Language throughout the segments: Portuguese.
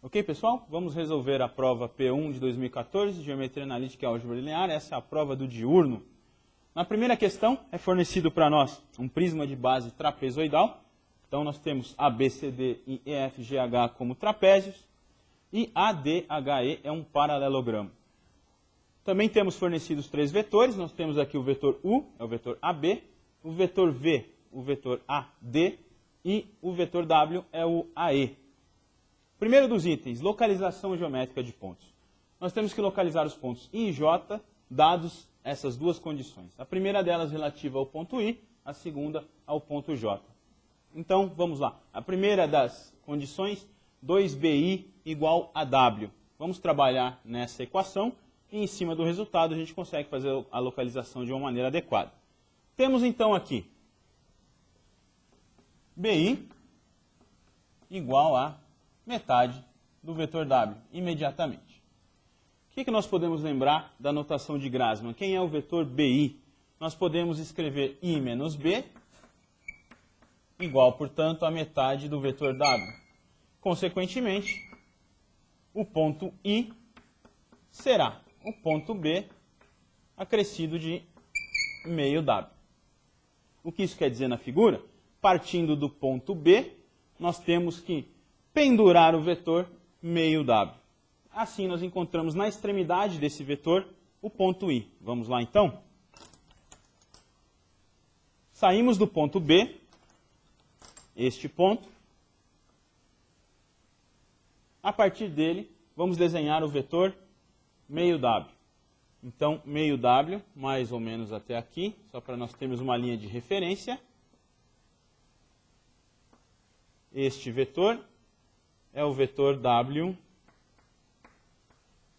Ok, pessoal? Vamos resolver a prova P1 de 2014, Geometria Analítica e Álgebra Linear. Essa é a prova do diurno. Na primeira questão, é fornecido para nós um prisma de base trapezoidal. Então, nós temos ABCD e EFGH como trapézios. E ADHE é um paralelogramo. Também temos fornecidos três vetores. Nós temos aqui o vetor U, é o vetor AB. O vetor V, o vetor AD. E o vetor W é o AE. Primeiro dos itens, localização geométrica de pontos. Nós temos que localizar os pontos I e J, dados essas duas condições. A primeira delas relativa ao ponto I, a segunda ao ponto J. Então, vamos lá. A primeira das condições, 2BI igual a W. Vamos trabalhar nessa equação e em cima do resultado a gente consegue fazer a localização de uma maneira adequada. Temos então aqui BI igual a metade do vetor W, imediatamente. O que nós podemos lembrar da notação de Grassmann? Quem é o vetor BI? Nós podemos escrever I menos B, igual, portanto, a metade do vetor W. Consequentemente, o ponto I será o ponto B acrescido de meio W. O que isso quer dizer na figura? Partindo do ponto B, nós temos que pendurar o vetor meio W. Assim, nós encontramos na extremidade desse vetor o ponto I. Vamos lá, então? Saímos do ponto B, este ponto. A partir dele, vamos desenhar o vetor meio W. Então, meio W, mais ou menos até aqui, só para nós termos uma linha de referência. Este vetor é o vetor W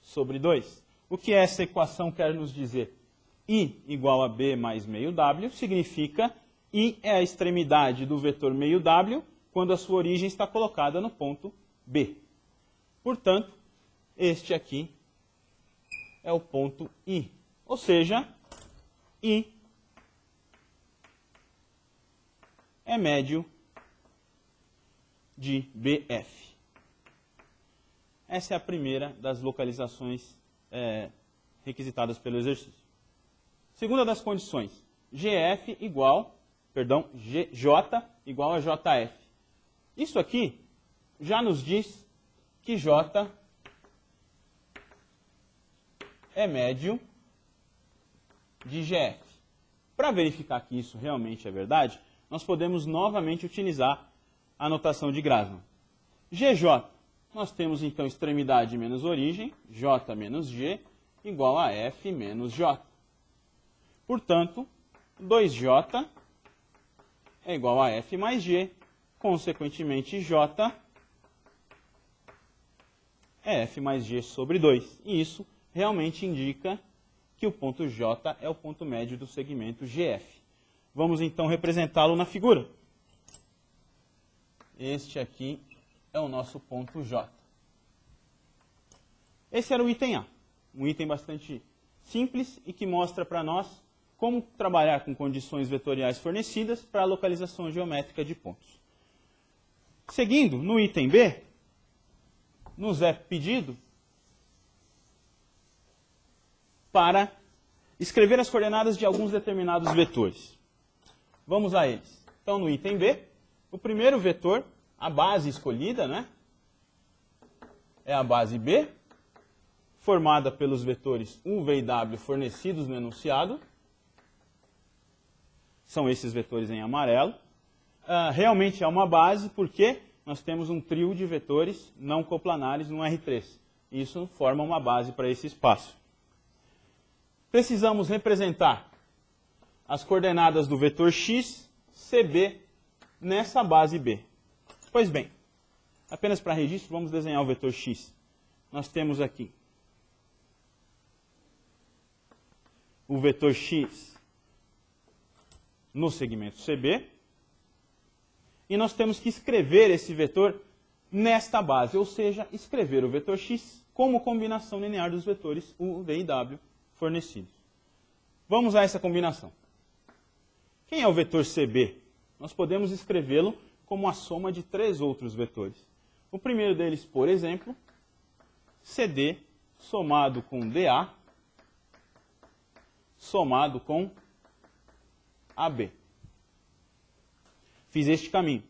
sobre 2. O que essa equação quer nos dizer? I igual a B mais meio W significa I é a extremidade do vetor meio W quando a sua origem está colocada no ponto B. Portanto, este aqui é o ponto I. Ou seja, I é médio de BF. Essa é a primeira das localizações requisitadas pelo exercício. Segunda das condições, GJ igual a JF. Isso aqui já nos diz que J é médio de GF. Para verificar que isso realmente é verdade, nós podemos novamente utilizar a notação de Grassmann. GJ, nós temos então extremidade menos origem, J menos G, igual a F menos J. Portanto, 2J é igual a F mais G, consequentemente J é F mais G sobre 2. E isso realmente indica que o ponto J é o ponto médio do segmento GF. Vamos então representá-lo na figura. Este aqui é o nosso ponto J. Esse era o item A, um item bastante simples e que mostra para nós como trabalhar com condições vetoriais fornecidas para a localização geométrica de pontos. Seguindo, no item B, nos é pedido para escrever as coordenadas de alguns determinados vetores. Vamos a eles. Então, no item B, o primeiro vetor, a base escolhida, né, é a base B, formada pelos vetores U, V e W fornecidos no enunciado. São esses vetores em amarelo. Realmente é uma base porque nós temos um trio de vetores não coplanares no R3. Isso forma uma base para esse espaço. Precisamos representar as coordenadas do vetor X, CB, nessa base B. Pois bem, apenas para registro, vamos desenhar o vetor X. Nós temos aqui o vetor X no segmento CB. E nós temos que escrever esse vetor nesta base, ou seja, escrever o vetor X como combinação linear dos vetores U, V e W fornecidos. Vamos a essa combinação. Quem é o vetor CB? Nós podemos escrevê-lo como a soma de três outros vetores. O primeiro deles, por exemplo, CD somado com DA somado com AB. Fiz este caminho.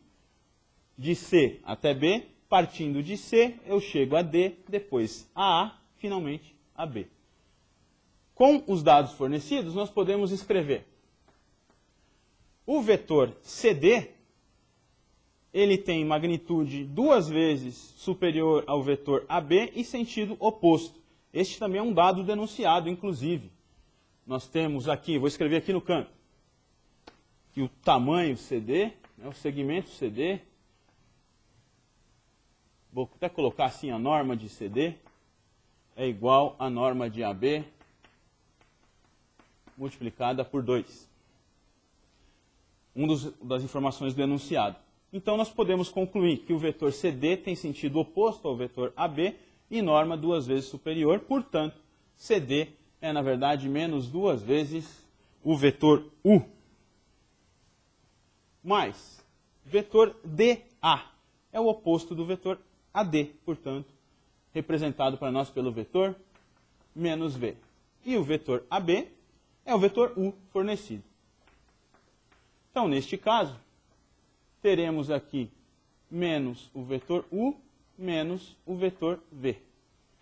De C até B, partindo de C, eu chego a D, depois a A, finalmente a B. Com os dados fornecidos, nós podemos escrever o vetor CD, ele tem magnitude 2 vezes superior ao vetor AB e sentido oposto. Este também é um dado denunciado, inclusive. Nós temos aqui, vou escrever aqui no canto, que o tamanho CD, o segmento CD, vou até colocar assim a norma de CD, é igual à norma de AB multiplicada por 2. Das informações do enunciado. Então, nós podemos concluir que o vetor CD tem sentido oposto ao vetor AB e norma 2 vezes superior, portanto, CD é, na verdade, menos 2 vezes o vetor U. Mais, vetor DA é o oposto do vetor AD, portanto, representado para nós pelo vetor menos V. E o vetor AB é o vetor U fornecido. Então, neste caso, teremos aqui menos o vetor U menos o vetor V.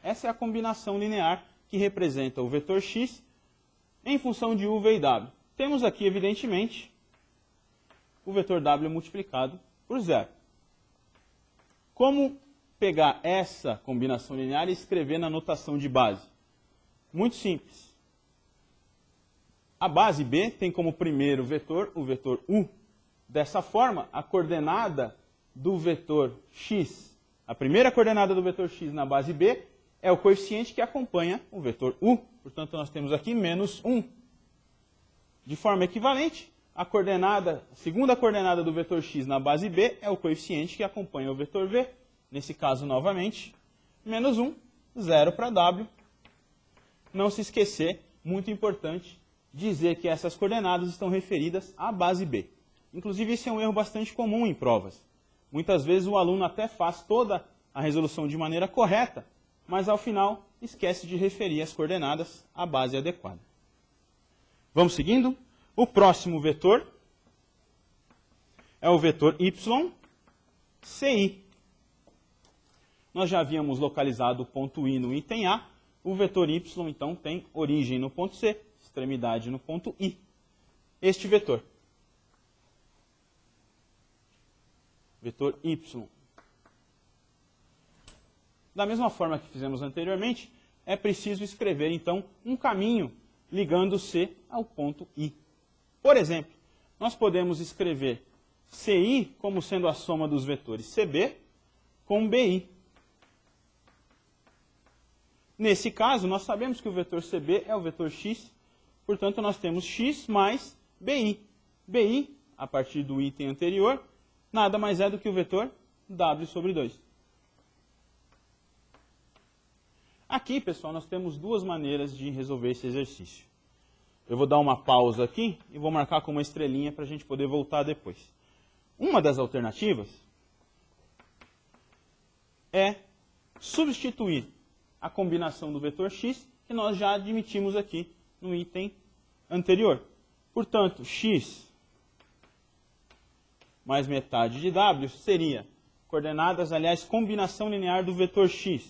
Essa é a combinação linear que representa o vetor X em função de U, V e W. Temos aqui, evidentemente, o vetor W multiplicado por 0. Como pegar essa combinação linear e escrever na notação de base? Muito simples. A base B tem como primeiro vetor o vetor U. Dessa forma, a coordenada do vetor x, a primeira coordenada do vetor x na base B, é o coeficiente que acompanha o vetor U. Portanto, nós temos aqui menos 1. De forma equivalente, a segunda coordenada do vetor x na base B é o coeficiente que acompanha o vetor V. Nesse caso, novamente, menos 1, 0 para W. Não se esquecer, muito importante, dizer que essas coordenadas estão referidas à base B. Inclusive, esse é um erro bastante comum em provas. Muitas vezes o aluno até faz toda a resolução de maneira correta, mas ao final esquece de referir as coordenadas à base adequada. Vamos seguindo? O próximo vetor é o vetor y, CI. Nós já havíamos localizado o ponto I no item A. O vetor y, então, tem origem no ponto C, extremidade no ponto I. Este vetor y. Da mesma forma que fizemos anteriormente, é preciso escrever, então, um caminho ligando C ao ponto I. Por exemplo, nós podemos escrever CI como sendo a soma dos vetores CB com BI. Nesse caso, nós sabemos que o vetor CB é o vetor x, portanto, nós temos x mais BI. BI, a partir do item anterior, nada mais é do que o vetor W sobre 2. Aqui, pessoal, nós temos duas maneiras de resolver esse exercício. Eu vou dar uma pausa aqui e vou marcar com uma estrelinha para a gente poder voltar depois. Uma das alternativas é substituir a combinação do vetor x que nós já admitimos aqui no item anterior. Portanto, x mais metade de w seria coordenadas, aliás, combinação linear do vetor x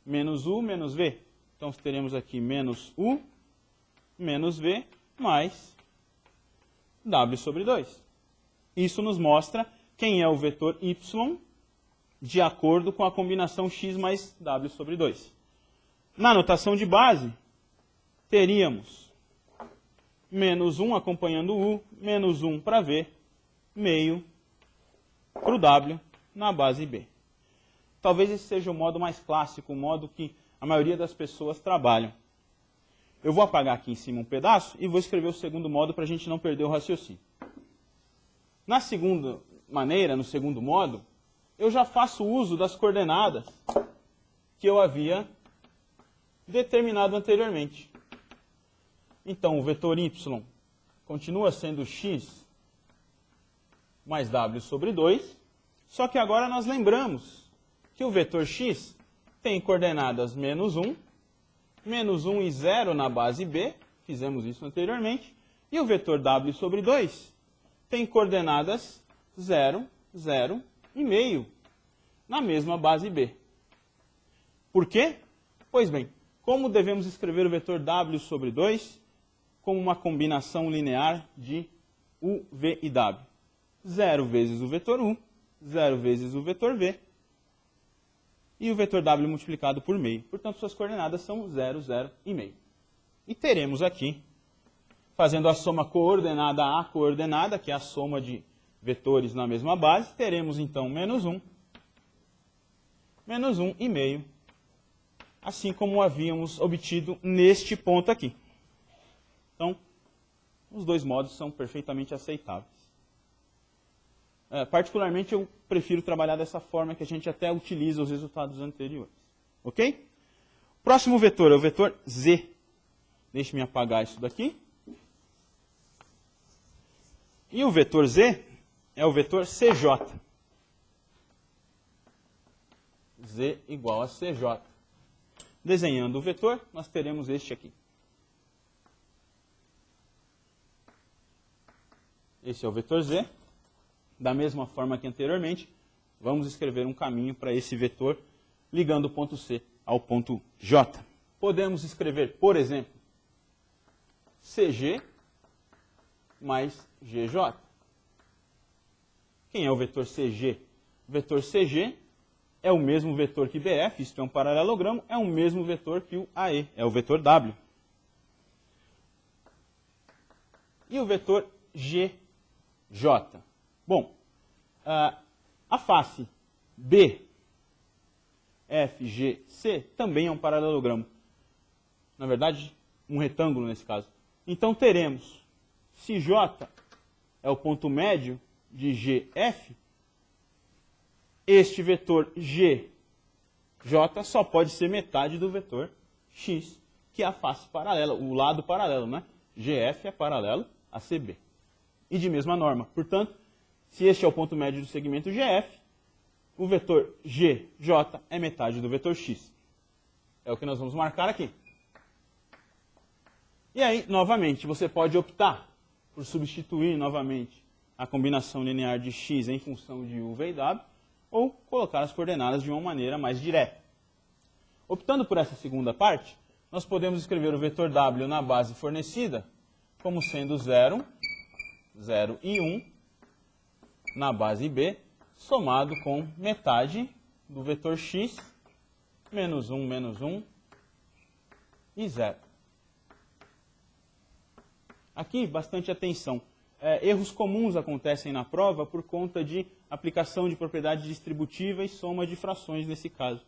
menos u menos v. Então, teremos aqui menos u menos v mais w sobre 2. Isso nos mostra quem é o vetor y de acordo com a combinação x mais w sobre 2. Na notação de base, teríamos menos 1 acompanhando u, menos 1 para v, meio para o w na base B. Talvez esse seja o modo mais clássico, o modo que a maioria das pessoas trabalham. Eu vou apagar aqui em cima um pedaço e vou escrever o segundo modo para a gente não perder o raciocínio. Na segunda maneira, no segundo modo, eu já faço uso das coordenadas que eu havia determinado anteriormente. Então, o vetor y continua sendo x mais w sobre 2, só que agora nós lembramos que o vetor x tem coordenadas menos 1 e 0 na base B, fizemos isso anteriormente, e o vetor w sobre 2 tem coordenadas 0, 0 e meio na mesma base B. Por quê? Pois bem, como devemos escrever o vetor w sobre 2 como uma combinação linear de u, v e w? 0 vezes o vetor u, 0 vezes o vetor v, e o vetor w multiplicado por meio. Portanto, suas coordenadas são 0, 0 e meio. E teremos aqui, fazendo a soma coordenada a coordenada, que é a soma de vetores na mesma base, teremos então menos 1 e meio, assim como havíamos obtido neste ponto aqui. Então, os dois modos são perfeitamente aceitáveis. Particularmente, eu prefiro trabalhar dessa forma, que a gente até utiliza os resultados anteriores. Ok? Próximo vetor é o vetor z. Deixe-me apagar isso daqui. E o vetor z é o vetor cj. Z igual a cj. Desenhando o vetor, nós teremos este aqui. Esse é o vetor z. Da mesma forma que anteriormente, vamos escrever um caminho para esse vetor, ligando o ponto C ao ponto J. Podemos escrever, por exemplo, CG mais GJ. Quem é o vetor CG? O vetor CG é o mesmo vetor que BF, isto é um paralelogramo, é o mesmo vetor que o AE, é o vetor W. E o vetor GJ? Bom, a face BFGC também é um paralelogramo. Na verdade, um retângulo nesse caso. Então teremos, se J é o ponto médio de GF, este vetor GJ só pode ser metade do vetor X, que é a face paralela, o lado paralelo, né? GF é paralelo a CB. E de mesma norma, portanto, se este é o ponto médio do segmento GF, o vetor GJ é metade do vetor X. É o que nós vamos marcar aqui. E aí, novamente, você pode optar por substituir novamente a combinação linear de X em função de U, V e W, ou colocar as coordenadas de uma maneira mais direta. Optando por essa segunda parte, nós podemos escrever o vetor W na base fornecida como sendo 0, 0 e 1, na base B, somado com metade do vetor x, menos 1 e 0. Aqui, bastante atenção. Erros comuns acontecem na prova por conta de aplicação de propriedade distributiva e soma de frações nesse caso.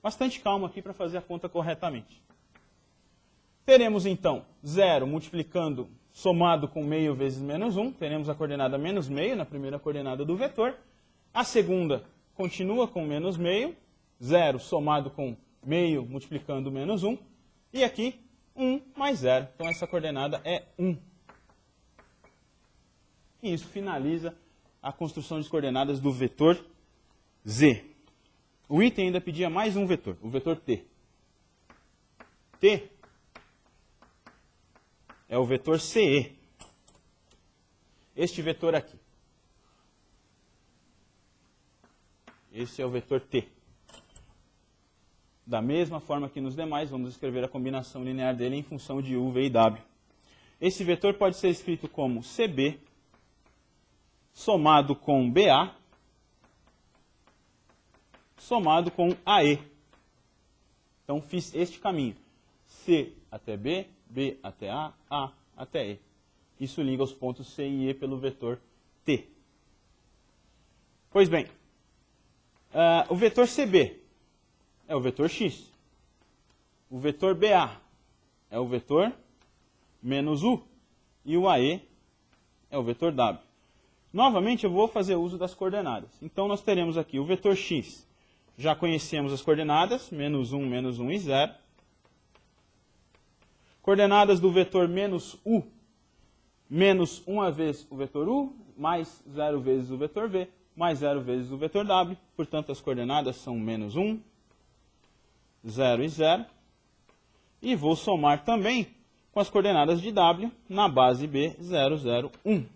Bastante calma aqui para fazer a conta corretamente. Teremos então 0 multiplicando, somado com meio vezes menos 1, teremos a coordenada menos meio na primeira coordenada do vetor. A segunda continua com menos meio, 0 somado com meio multiplicando menos 1. E aqui 1 mais 0, então essa coordenada é 1. E isso finaliza a construção de coordenadas do vetor z. O item ainda pedia mais um vetor, o vetor t. T é o vetor CE. Este vetor aqui. Esse é o vetor T. Da mesma forma que nos demais, vamos escrever a combinação linear dele em função de U, V e W. Esse vetor pode ser escrito como CB somado com BA somado com AE. Então, fiz este caminho. C até B, B até A até E. Isso liga os pontos C e E pelo vetor T. Pois bem, o vetor CB é o vetor X. O vetor BA é o vetor menos U. E o AE é o vetor W. Novamente, eu vou fazer uso das coordenadas. Então, nós teremos aqui o vetor X. Já conhecemos as coordenadas, menos 1 e 0. Coordenadas do vetor menos U, menos 1 vez o vetor U, mais 0 vezes o vetor V, mais 0 vezes o vetor w, portanto as coordenadas são menos 1, 0 e 0. E vou somar também com as coordenadas de w na base B, 0, 0, 1.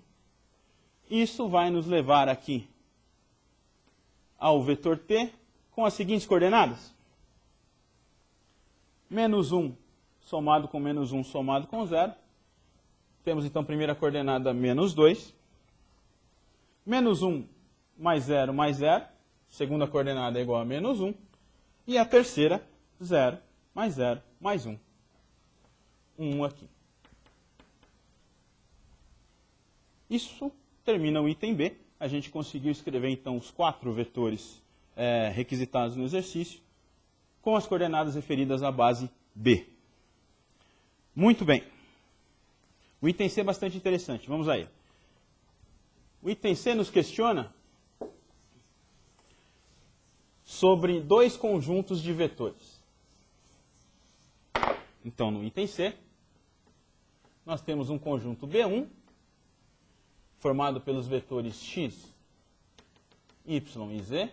Isso vai nos levar aqui ao vetor t com as seguintes coordenadas. Menos 1 somado com menos 1 somado com 0. Temos então a primeira coordenada menos 2. Menos 1 mais 0 mais 0. Segunda coordenada é igual a menos 1. E a terceira, 0 mais 0 mais 1. 1 aqui. Isso termina o item B. A gente conseguiu escrever então os 4 vetores requisitados no exercício com as coordenadas referidas à base B. Muito bem. O item C é bastante interessante. Vamos aí. O item C nos questiona sobre 2 conjuntos de vetores. Então, no item C, nós temos um conjunto B1, formado pelos vetores x, y e z,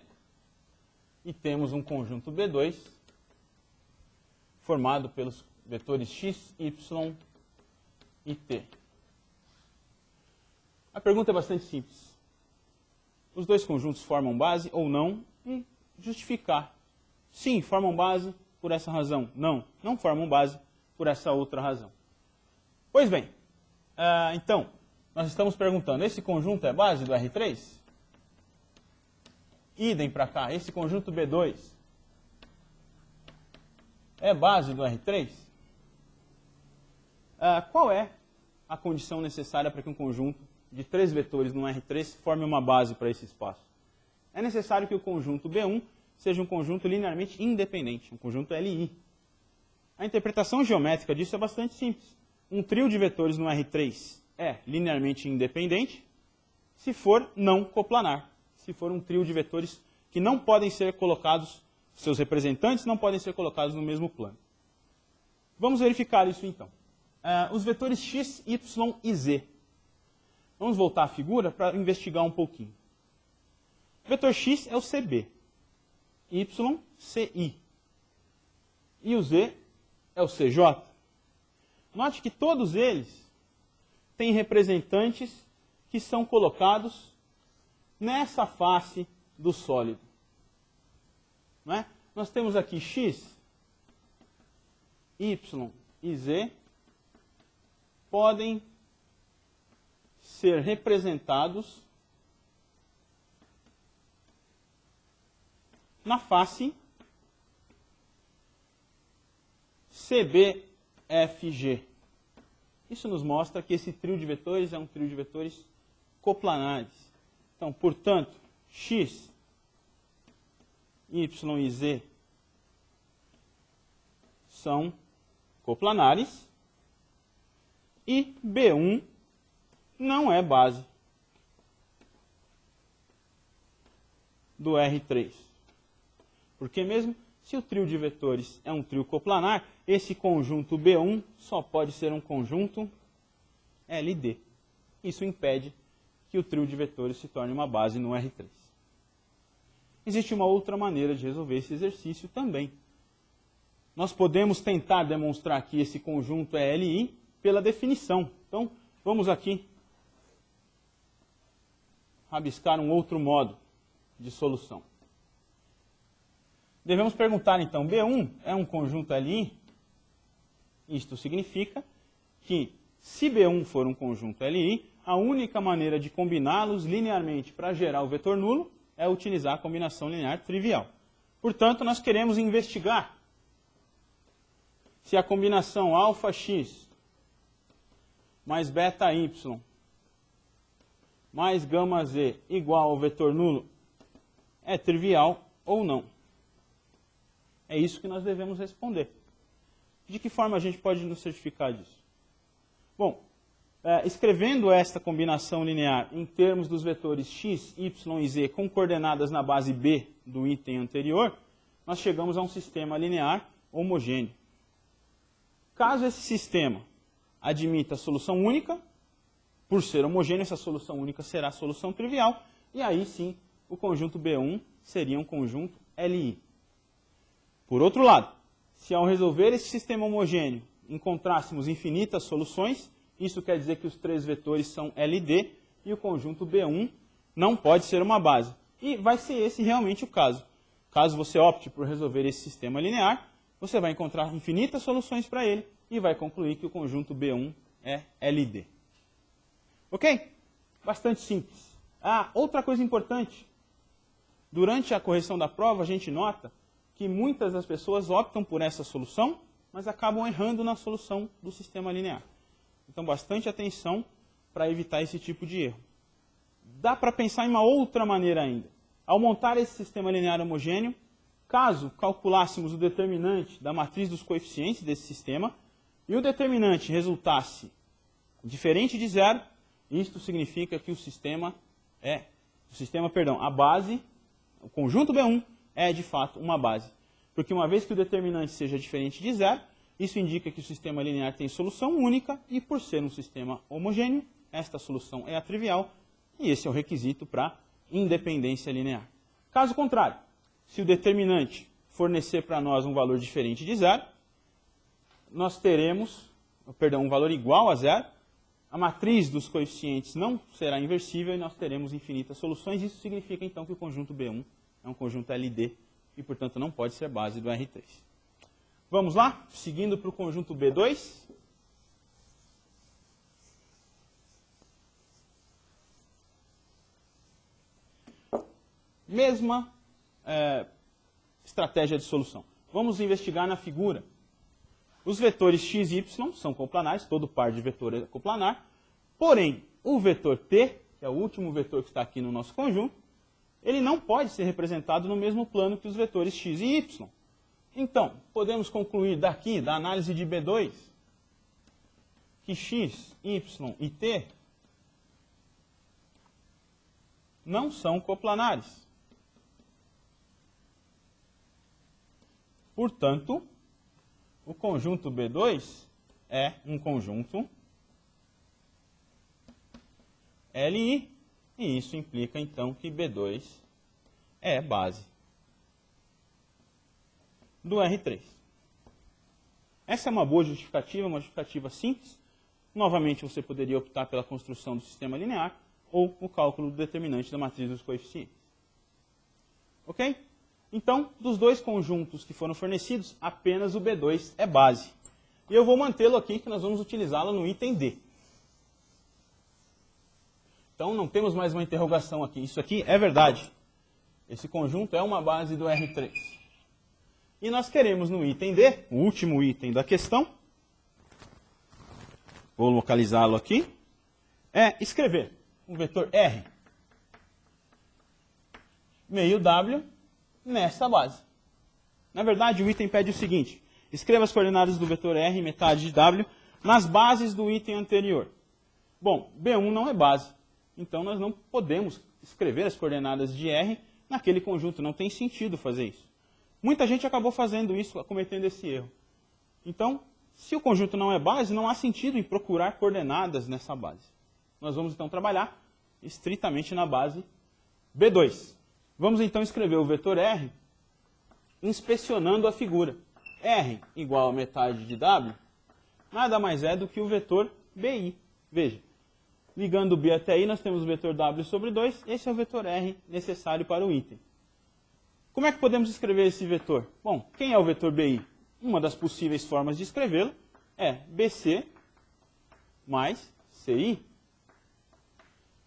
e temos um conjunto B2, formado pelos vetores x, y e t. A pergunta é bastante simples. Os 2 conjuntos formam base ou não? E justificar. Sim, formam base por essa razão. Não, não formam base por essa outra razão. Pois bem, então, nós estamos perguntando, esse conjunto é base do R3? Idem para cá, esse conjunto B2 é base do R3? Qual é a condição necessária para que um conjunto de 3 vetores no R3 forme uma base para esse espaço? É necessário que o conjunto B1 seja um conjunto linearmente independente, um conjunto LI. A interpretação geométrica disso é bastante simples. Um trio de vetores no R3 é linearmente independente se for não coplanar. Se for um trio de vetores que não podem ser colocados, seus representantes não podem ser colocados no mesmo plano. Vamos verificar isso então. Os vetores x, y e z. Vamos voltar à figura para investigar um pouquinho. O vetor x é o CB, y, CI. E o z é o CJ. Note que todos eles têm representantes que são colocados nessa face do sólido. Não é? Nós temos aqui x, y e z podem ser representados na face CBFG. Isso nos mostra que esse trio de vetores é um trio de vetores coplanares. Então, portanto, x, y e z são coplanares e B1 não é base do R3. Porque mesmo se o trio de vetores é um trio coplanar, esse conjunto B1 só pode ser um conjunto LD. Isso impede que o trio de vetores se torne uma base no R3. Existe uma outra maneira de resolver esse exercício também. Nós podemos tentar demonstrar que esse conjunto é LI pela definição. Então, vamos aqui rabiscar um outro modo de solução. Devemos perguntar, então, B1 é um conjunto LI? Isto significa que, se B1 for um conjunto LI, a única maneira de combiná-los linearmente para gerar o vetor nulo é utilizar a combinação linear trivial. Portanto, nós queremos investigar se a combinação αx mais βy mais γz igual ao vetor nulo é trivial ou não. É isso que nós devemos responder. De que forma a gente pode nos certificar disso? Bom, escrevendo esta combinação linear em termos dos vetores x, y e z com coordenadas na base B do item anterior, nós chegamos a um sistema linear homogêneo. Caso esse sistema admita solução única, por ser homogêneo, essa solução única será a solução trivial, e aí sim o conjunto B1 seria um conjunto LI. Por outro lado, se ao resolver esse sistema homogêneo encontrássemos infinitas soluções, isso quer dizer que os três vetores são LD e o conjunto B1 não pode ser uma base. E vai ser esse realmente o caso. Caso você opte por resolver esse sistema linear, você vai encontrar infinitas soluções para ele e vai concluir que o conjunto B1 é LD. Ok? Bastante simples. Outra coisa importante. Durante a correção da prova, a gente nota que muitas das pessoas optam por essa solução, mas acabam errando na solução do sistema linear. Então, bastante atenção para evitar esse tipo de erro. Dá para pensar em uma outra maneira ainda. Ao montar esse sistema linear homogêneo, caso calculássemos o determinante da matriz dos coeficientes desse sistema, e o determinante resultasse diferente de zero, isto significa que a base, o conjunto B1 é de fato uma base. Porque uma vez que o determinante seja diferente de zero, isso indica que o sistema linear tem solução única e por ser um sistema homogêneo, esta solução é a trivial e esse é o requisito para independência linear. Caso contrário, se o determinante fornecer para nós um valor diferente de zero, nós teremos, um valor igual a zero, a matriz dos coeficientes não será inversível e nós teremos infinitas soluções. Isso significa então que o conjunto B1 é um conjunto LD e, portanto, não pode ser base do R3. Vamos lá? Seguindo para o conjunto B2. Mesma estratégia de solução. Vamos investigar na figura. Os vetores x e y são coplanares, todo par de vetor é coplanar. Porém, o vetor t, que é o último vetor que está aqui no nosso conjunto, ele não pode ser representado no mesmo plano que os vetores x e y. Então, podemos concluir daqui, da análise de B2, que x, y e t não são coplanares. Portanto, o conjunto B2 é um conjunto LI, e isso implica, então, que B2 é base do R3. Essa é uma boa justificativa, uma justificativa simples. Novamente, você poderia optar pela construção do sistema linear ou o cálculo do determinante da matriz dos coeficientes. Ok? Então, dos dois conjuntos que foram fornecidos, apenas o B2 é base. E eu vou mantê-lo aqui, que nós vamos utilizá-lo no item D. Então, não temos mais uma interrogação aqui. Isso aqui é verdade. Esse conjunto é uma base do R3. E nós queremos no item D, o último item da questão, vou localizá-lo aqui, escrever um vetor R meio W nessa base. Na verdade, o item pede o seguinte: escreva as coordenadas do vetor R, metade de W, nas bases do item anterior. Bom, B1 não é base, então nós não podemos escrever as coordenadas de R naquele conjunto, não tem sentido fazer isso. Muita gente acabou fazendo isso, cometendo esse erro. Então, se o conjunto não é base, não há sentido em procurar coordenadas nessa base. Nós vamos então trabalhar estritamente na base B2. Vamos então escrever o vetor R inspecionando a figura. R igual a metade de W nada mais é do que o vetor BI. Veja, ligando o B até I, nós temos o vetor W sobre 2. Esse é o vetor R necessário para o item. Como é que podemos escrever esse vetor? Bom, quem é o vetor BI? Uma das possíveis formas de escrevê-lo é BC mais CI.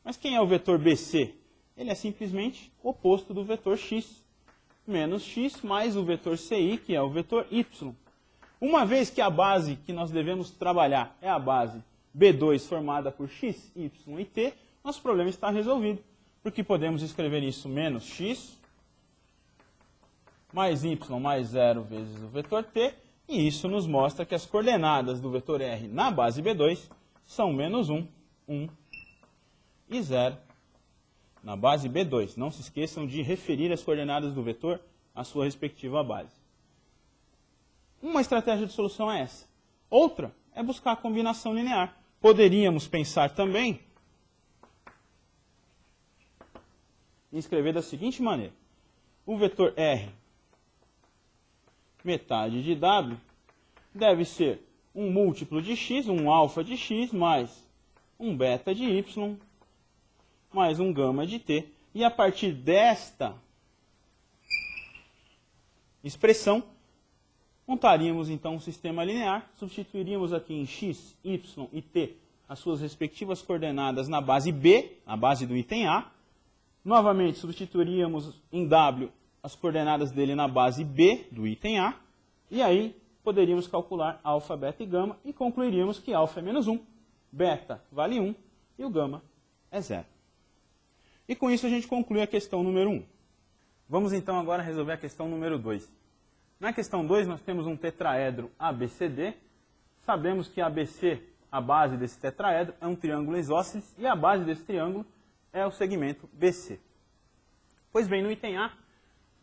Mas quem é o vetor BC? Ele é simplesmente o oposto do vetor x, menos x mais o vetor CI, que é o vetor y. Uma vez que a base que nós devemos trabalhar é a base B2 formada por x, y e t, nosso problema está resolvido, porque podemos escrever isso menos x mais y mais 0 vezes o vetor t, e isso nos mostra que as coordenadas do vetor R na base B2 são menos 1, 1 e 0 na base B2. Não se esqueçam de referir as coordenadas do vetor à sua respectiva base. Uma estratégia de solução é essa. Outra é buscar a combinação linear. Poderíamos pensar também em escrever da seguinte maneira. O vetor R metade de W deve ser um múltiplo de x, um alfa de x, mais um beta de y, mais um gama de t. E a partir desta expressão, montaríamos então um sistema linear, substituiríamos aqui em x, y e t as suas respectivas coordenadas na base B, a base do item A. Novamente, substituiríamos em W as coordenadas dele na base B do item A. E aí, poderíamos calcular alfa, beta e gama e concluiríamos que alfa é menos 1, beta vale 1 e o gama é 0. E com isso a gente conclui a questão número 1. Vamos então agora resolver a questão número 2. Na questão 2 nós temos um tetraedro ABCD. Sabemos que ABC, a base desse tetraedro, é um triângulo isósceles e a base desse triângulo é o segmento BC. Pois bem, no item A,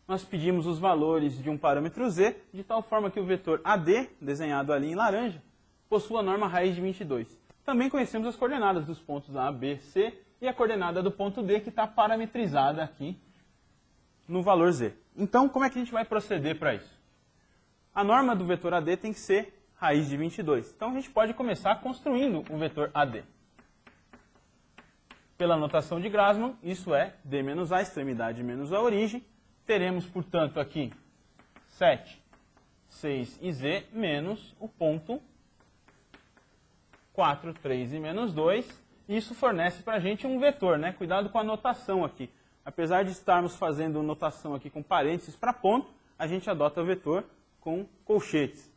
nós pedimos os valores de um parâmetro Z, de tal forma que o vetor AD, desenhado ali em laranja, possua a norma raiz de 22. Também conhecemos as coordenadas dos pontos A, B, C e a coordenada do ponto D, que está parametrizada aqui no valor Z. Então, como é que a gente vai proceder para isso? A norma do vetor AD tem que ser raiz de 22. Então, a gente pode começar construindo o vetor AD. Pela notação de Grassmann, isso é D menos A, extremidade menos a origem. Teremos, portanto, aqui 7, 6 e Z menos o ponto 4, 3 e menos 2. Isso fornece para a gente um vetor, né? Cuidado com a notação aqui. Apesar de estarmos fazendo notação aqui com parênteses para ponto, a gente adota o vetor com colchetes.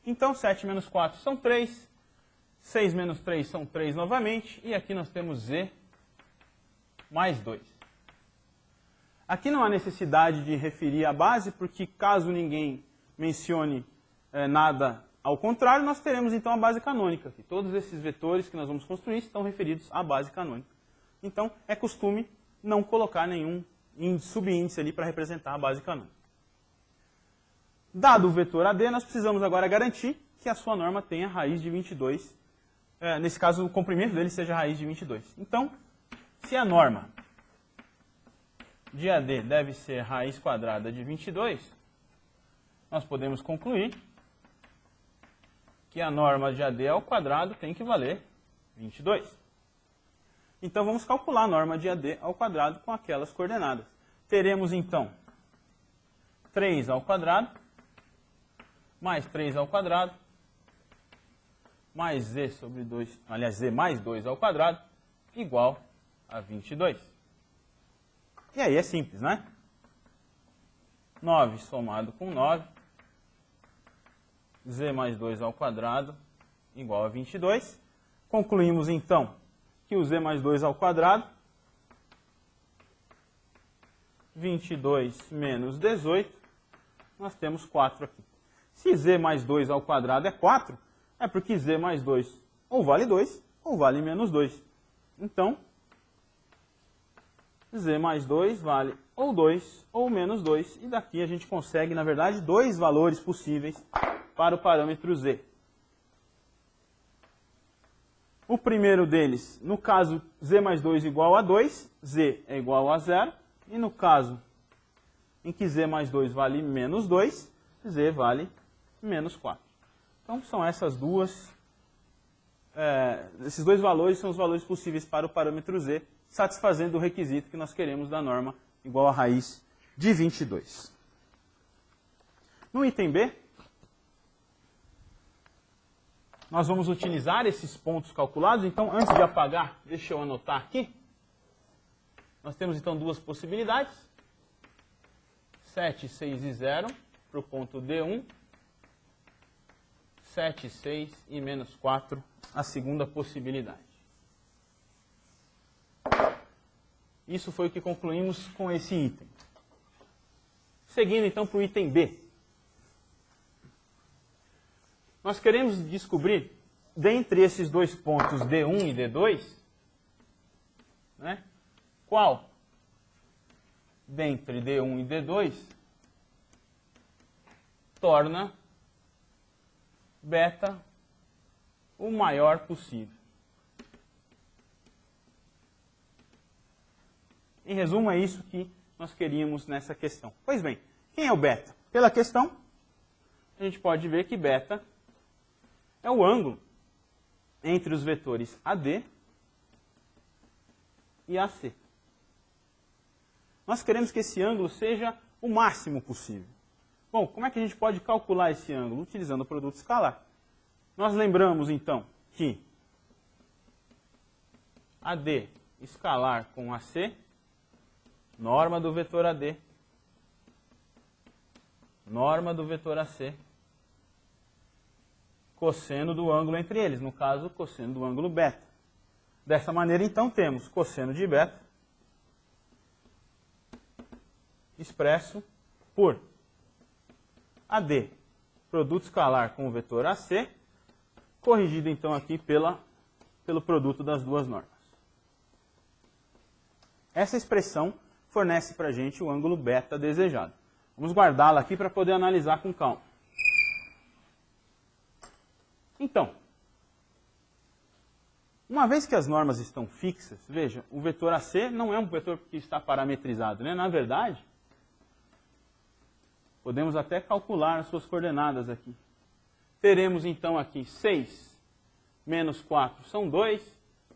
Então, 7 menos 4 são 3, 6 menos 3 são 3 novamente, e aqui nós temos Z mais 2. Aqui não há necessidade de referir a base, porque caso ninguém mencione nada ao contrário, nós teremos então a base canônica. Aqui. Todos esses vetores que nós vamos construir estão referidos à base canônica. Então, é costume não colocar nenhum subíndice ali para representar a base canônica. Dado o vetor AD, nós precisamos agora garantir que a sua norma tenha raiz de 22. Nesse caso, o comprimento dele seja raiz de 22. Então, se a norma de AD deve ser raiz quadrada de 22, nós podemos concluir que a norma de AD ao quadrado tem que valer 22. Então, vamos calcular a norma de AD ao quadrado com aquelas coordenadas. Teremos, então, 3 ao quadrado, mais 3 ao quadrado, mais Z sobre 2, aliás, Z mais 2 ao quadrado, igual a 22. E aí é simples, né? 9 somado com 9, Z mais 2 ao quadrado, igual a 22. Concluímos, então, que o Z mais 2 ao quadrado, 22 menos 18, nós temos 4 aqui. Se Z mais 2 ao quadrado é 4, é porque Z mais 2 ou vale 2 ou vale menos 2. Então, Z mais 2 vale ou 2 ou menos 2. E daqui a gente consegue, na verdade, dois valores possíveis para o parâmetro Z. O primeiro deles, no caso Z mais 2 igual a 2, Z é igual a 0. E no caso em que Z mais 2 vale menos 2, Z vale menos 4. Então, são essas duas, esses dois valores são os valores possíveis para o parâmetro Z, satisfazendo o requisito que nós queremos da norma igual a raiz de 22. No item B, nós vamos utilizar esses pontos calculados. Então, antes de apagar, deixa eu anotar aqui. Nós temos, então, duas possibilidades. 7, 6 e 0 para o ponto D1. 7, 6 e menos 4, a segunda possibilidade. Isso foi o que concluímos com esse item. Seguindo, então, para o item B. Nós queremos descobrir, dentre esses dois pontos D1 e D2, né, qual, dentre D1 e D2, torna beta o maior possível. Em resumo, é isso que nós queríamos nessa questão. Pois bem, quem é o beta? Pela questão, a gente pode ver que beta é o ângulo entre os vetores AD e AC. Nós queremos que esse ângulo seja o máximo possível. Bom, como é que a gente pode calcular esse ângulo? Utilizando o produto escalar. Nós lembramos, então, que AD escalar com AC, norma do vetor AD, norma do vetor AC, cosseno do ângulo entre eles, no caso, cosseno do ângulo beta. Dessa maneira, então, temos cosseno de beta expresso por AD, produto escalar com o vetor AC, corrigido, então, aqui pelo produto das duas normas. Essa expressão fornece para a gente o ângulo beta desejado. Vamos guardá-la aqui para poder analisar com calma. Então, uma vez que as normas estão fixas, veja, o vetor AC não é um vetor que está parametrizado, né? Na verdade, podemos até calcular as suas coordenadas aqui. Teremos então aqui 6 menos 4 são 2,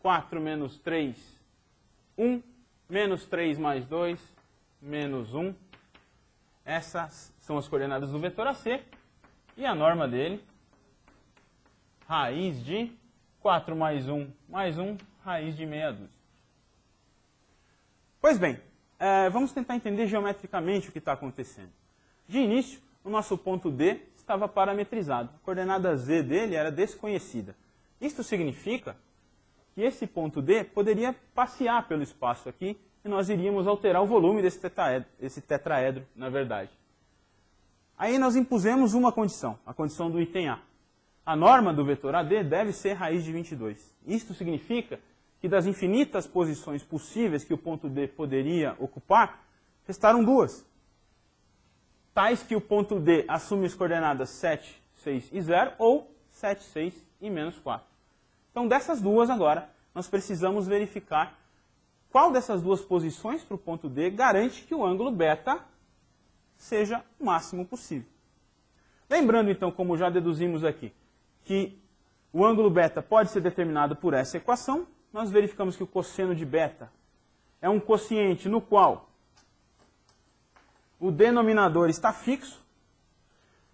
4 menos 3, 1, menos 3 mais 2, menos 1. Essas são as coordenadas do vetor AC e a norma dele, raiz de 4 mais 1, raiz de meia dúzia. Pois bem, vamos tentar entender geometricamente o que está acontecendo. De início, o nosso ponto D estava parametrizado. A coordenada Z dele era desconhecida. Isto significa que esse ponto D poderia passear pelo espaço aqui e nós iríamos alterar o volume desse tetraedro, na verdade. Aí nós impusemos uma condição, a condição do item A. A norma do vetor AD deve ser raiz de 22. Isto significa que das infinitas posições possíveis que o ponto D poderia ocupar, restaram duas. Tais que o ponto D assume as coordenadas 7, 6 e 0, ou 7, 6 e menos 4. Então, dessas duas agora, nós precisamos verificar qual dessas duas posições para o ponto D garante que o ângulo beta seja o máximo possível. Lembrando, então, como já deduzimos aqui, que o ângulo beta pode ser determinado por essa equação, nós verificamos que o cosseno de beta é um quociente no qual o denominador está fixo.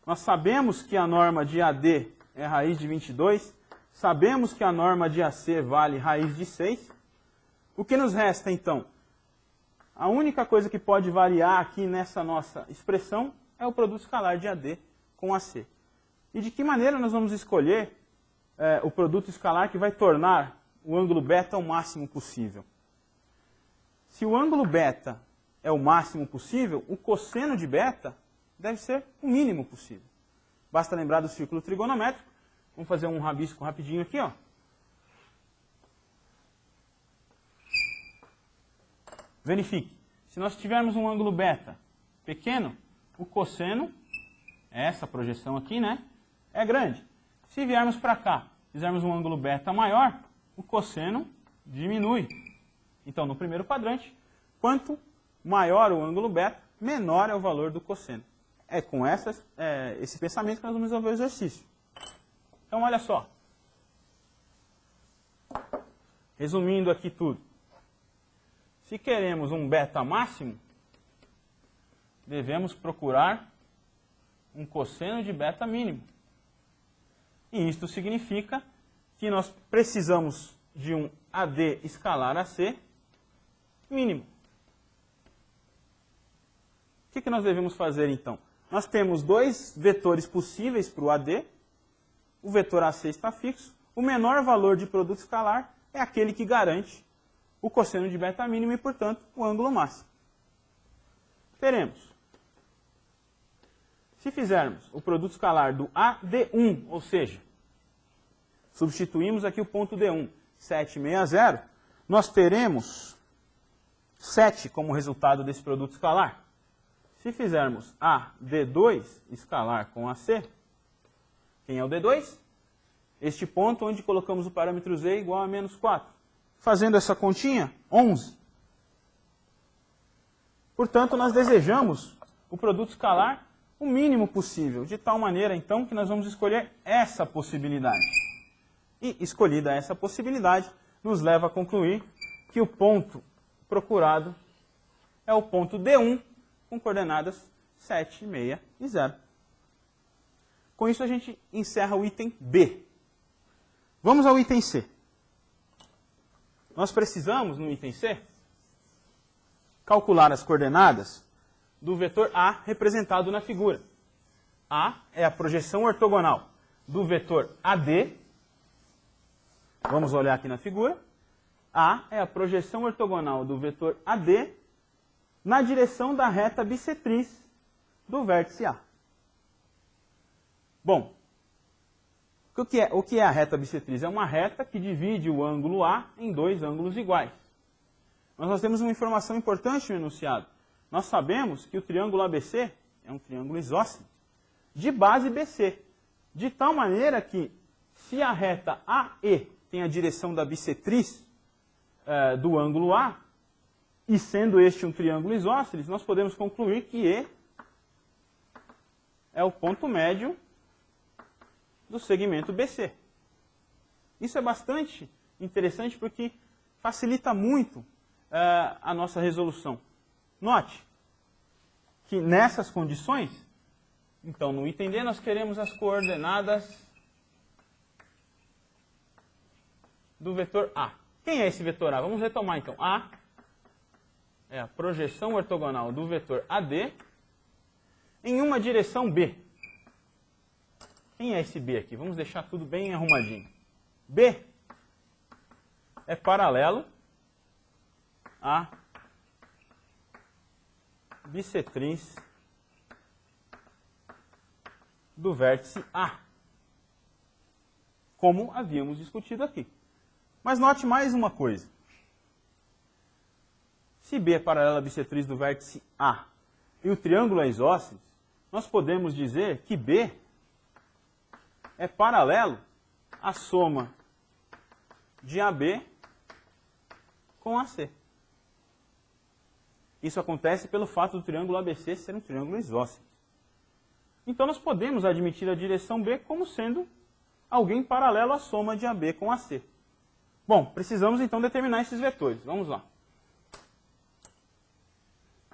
Nós sabemos que a norma de AD é raiz de 22, sabemos que a norma de AC vale raiz de 6. O que nos resta, então? A única coisa que pode variar aqui nessa nossa expressão é o produto escalar de AD com AC. E de que maneira nós vamos escolher o produto escalar que vai tornar o ângulo beta o máximo possível? Se o ângulo beta é o máximo possível, o cosseno de beta deve ser o mínimo possível. Basta lembrar do círculo trigonométrico. Vamos fazer um rabisco rapidinho aqui, ó. Verifique. Se nós tivermos um ângulo beta pequeno, o cosseno, essa projeção aqui, né, é grande. Se viermos para cá, fizermos um ângulo beta maior, o cosseno diminui. Então, no primeiro quadrante, quanto maior o ângulo beta, menor é o valor do cosseno. É com esse pensamento que nós vamos resolver o exercício. Então, olha só. Resumindo aqui tudo. Se queremos um beta máximo, devemos procurar um cosseno de beta mínimo. E isto significa que nós precisamos de um AD escalar AC mínimo. O que nós devemos fazer, então? Nós temos dois vetores possíveis para o AD. O vetor AC está fixo. O menor valor de produto escalar é aquele que garante o cosseno de beta mínimo e, portanto, o ângulo máximo. Teremos, se fizermos o produto escalar do AD1, ou seja, substituímos aqui o ponto D1, 760, nós teremos 7 como resultado desse produto escalar. Se fizermos AD2 escalar com AC, quem é o D2? Este ponto onde colocamos o parâmetro Z igual a menos 4. Fazendo essa continha, 11. Portanto, nós desejamos o produto escalar o mínimo possível, de tal maneira, então, que nós vamos escolher essa possibilidade. E, escolhida essa possibilidade, nos leva a concluir que o ponto procurado é o ponto D1, com coordenadas 7, 6 e 0. Com isso, a gente encerra o item B. Vamos ao item C. Nós precisamos, no item C, calcular as coordenadas do vetor A representado na figura. A é a projeção ortogonal do vetor AD. Vamos olhar aqui na figura. A é a projeção ortogonal do vetor AD na direção da reta bissetriz do vértice A. Bom, o que é a reta bissetriz? É uma reta que divide o ângulo A em dois ângulos iguais. Mas nós temos uma informação importante no enunciado. Nós sabemos que o triângulo ABC é um triângulo isósceles de base BC, de tal maneira que, se a reta AE tem a direção da bissetriz do ângulo A, e sendo este um triângulo isósceles, nós podemos concluir que E é o ponto médio do segmento BC. Isso é bastante interessante porque facilita muito a nossa resolução. Note que nessas condições, então no item D nós queremos as coordenadas do vetor A. Quem é esse vetor A? Vamos retomar então. A é a projeção ortogonal do vetor AD em uma direção B. Quem é esse B aqui? Vamos deixar tudo bem arrumadinho. B é paralelo a bissetriz do vértice A, como havíamos discutido aqui. Mas note mais uma coisa. Se B é paralelo à bissetriz do vértice A e o triângulo é isósceles, nós podemos dizer que B é paralelo à soma de AB com AC. Isso acontece pelo fato do triângulo ABC ser um triângulo isósceles. Então nós podemos admitir a direção B como sendo alguém paralelo à soma de AB com AC. Bom, precisamos então determinar esses vetores. Vamos lá.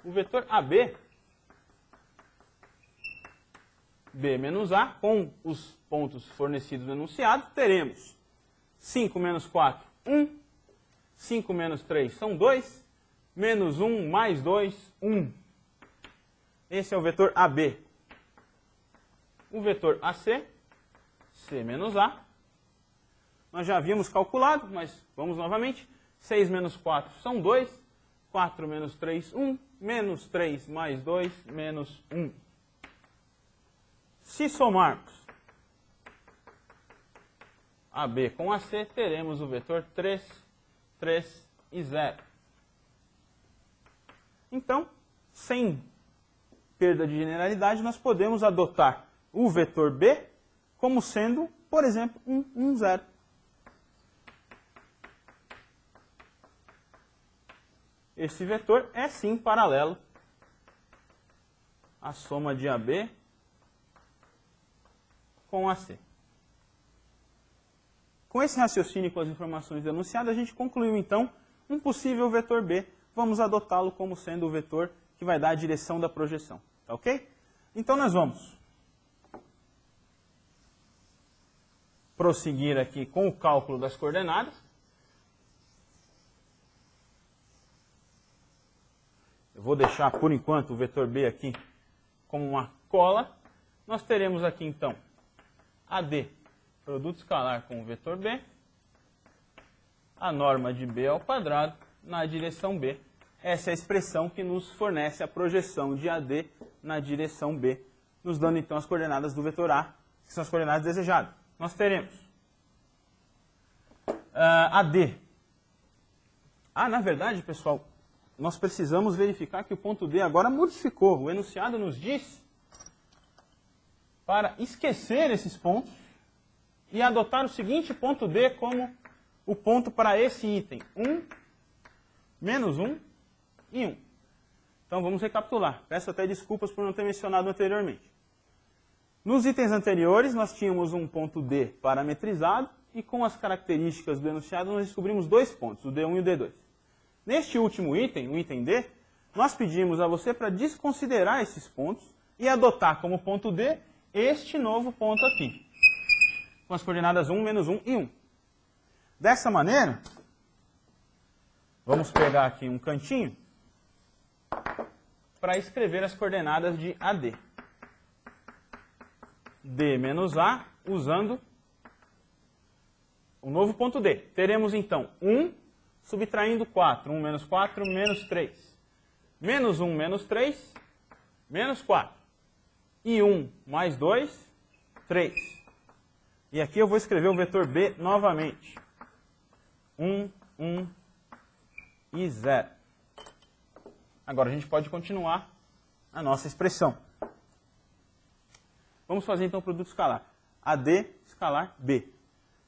O vetor AB, B menos A, com os pontos fornecidos no enunciado, teremos 5 menos 4, 1. 5 menos 3 são 2. Menos 1 mais 2, 1. Esse é o vetor AB. O vetor AC, C menos A. Nós já havíamos calculado, mas vamos novamente. 6 menos 4 são 2. 4 menos 3, 1. Menos 3 mais 2, menos 1. Se somarmos AB com AC, teremos o vetor 3, 3 e 0. Então, sem perda de generalidade, nós podemos adotar o vetor B como sendo, por exemplo, 1, 1, 0. Esse vetor é sim paralelo à soma de AB com AC. Com esse raciocínio e com as informações enunciadas, a gente concluiu então um possível vetor B. Vamos adotá-lo como sendo o vetor que vai dar a direção da projeção. Tá ok? Então nós vamos prosseguir aqui com o cálculo das coordenadas. Eu vou deixar por enquanto o vetor B aqui como uma cola. Nós teremos aqui então AD, produto escalar com o vetor B, a norma de B ao quadrado na direção B. Essa é a expressão que nos fornece a projeção de AD na direção B, nos dando então as coordenadas do vetor A, que são as coordenadas desejadas. Nós teremos AD. Na verdade, pessoal, nós precisamos verificar que o ponto D agora modificou. O enunciado nos diz para esquecer esses pontos e adotar o seguinte ponto D como o ponto para esse item. 1, menos 1 e 1. Então vamos recapitular. Peço até desculpas por não ter mencionado anteriormente. Nos itens anteriores, nós tínhamos um ponto D parametrizado e com as características do enunciado nós descobrimos dois pontos, o D1 e o D2. Neste último item, o item D, nós pedimos a você para desconsiderar esses pontos e adotar como ponto D este novo ponto aqui, com as coordenadas 1, menos 1 e 1. Dessa maneira, vamos pegar aqui um cantinho para escrever as coordenadas de AD. D menos A, usando o novo ponto D. Teremos então 1 subtraindo 4. 1 menos 4, menos 3. Menos 1 menos 3, menos 4. E 1 mais 2, 3. E aqui eu vou escrever o vetor B novamente. 1, 1 e 0. Agora a gente pode continuar a nossa expressão. Vamos fazer então o produto escalar. AD escalar B.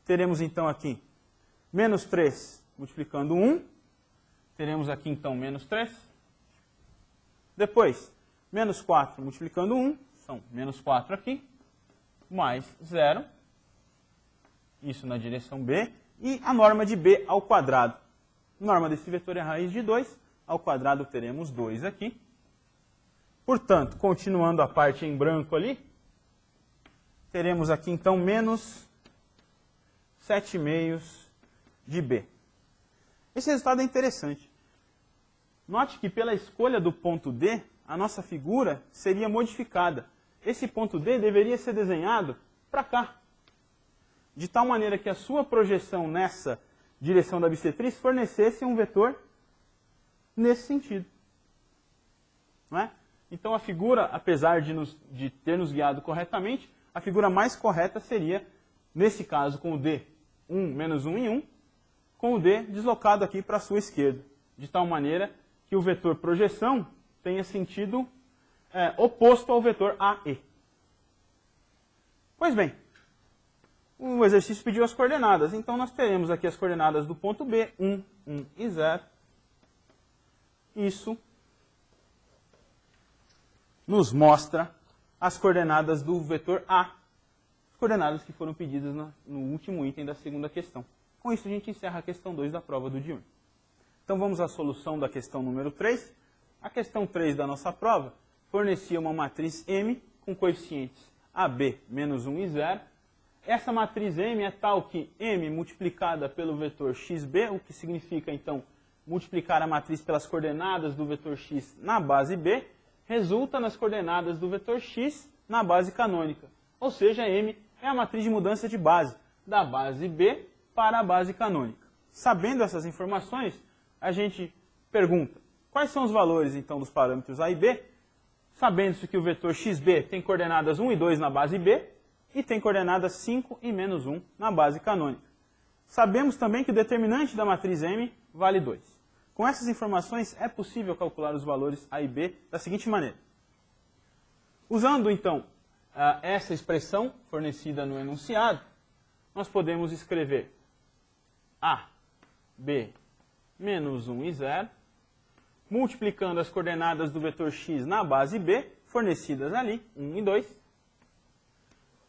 Teremos então aqui menos 3 multiplicando 1. Teremos aqui então menos 3. Depois, menos 4 multiplicando 1. São menos 4 aqui. Mais 0. Isso na direção B. E a norma de B ao quadrado. Norma desse vetor é a raiz de 2. Ao quadrado teremos 2 aqui. Portanto, continuando a parte em branco ali, teremos aqui então menos 7/2 de B. Esse resultado é interessante. Note que pela escolha do ponto D, a nossa figura seria modificada. Esse ponto D deveria ser desenhado para cá. De tal maneira que a sua projeção nessa direção da bissetriz fornecesse um vetor nesse sentido. Não é? Então a figura, apesar de ter nos guiado corretamente, a figura mais correta seria, nesse caso, com o D 1, menos 1 e 1, com o D deslocado aqui para a sua esquerda, de tal maneira que o vetor projeção tenha sentido oposto ao vetor AE. Pois bem, o exercício pediu as coordenadas, então nós teremos aqui as coordenadas do ponto B, 1, 1 e 0. Isso nos mostra as coordenadas do vetor A, as coordenadas que foram pedidas no último item da segunda questão. Com isso a gente encerra a questão 2 da prova do dia 1. Então vamos à solução da questão número 3. A questão 3 da nossa prova fornecia uma matriz M com coeficientes AB, menos 1 e 0. Essa matriz M é tal que M multiplicada pelo vetor XB, o que significa então multiplicar a matriz pelas coordenadas do vetor X na base B, resulta nas coordenadas do vetor x na base canônica. Ou seja, M é a matriz de mudança de base, da base B para a base canônica. Sabendo essas informações, a gente pergunta, quais são os valores então dos parâmetros A e B, sabendo-se que o vetor xB tem coordenadas 1 e 2 na base B, e tem coordenadas 5 e menos 1 na base canônica. Sabemos também que o determinante da matriz M vale 2. Com essas informações, é possível calcular os valores A e B da seguinte maneira. Usando, então, essa expressão fornecida no enunciado, nós podemos escrever A, B, menos 1 e 0, multiplicando as coordenadas do vetor x na base B, fornecidas ali, 1 e 2.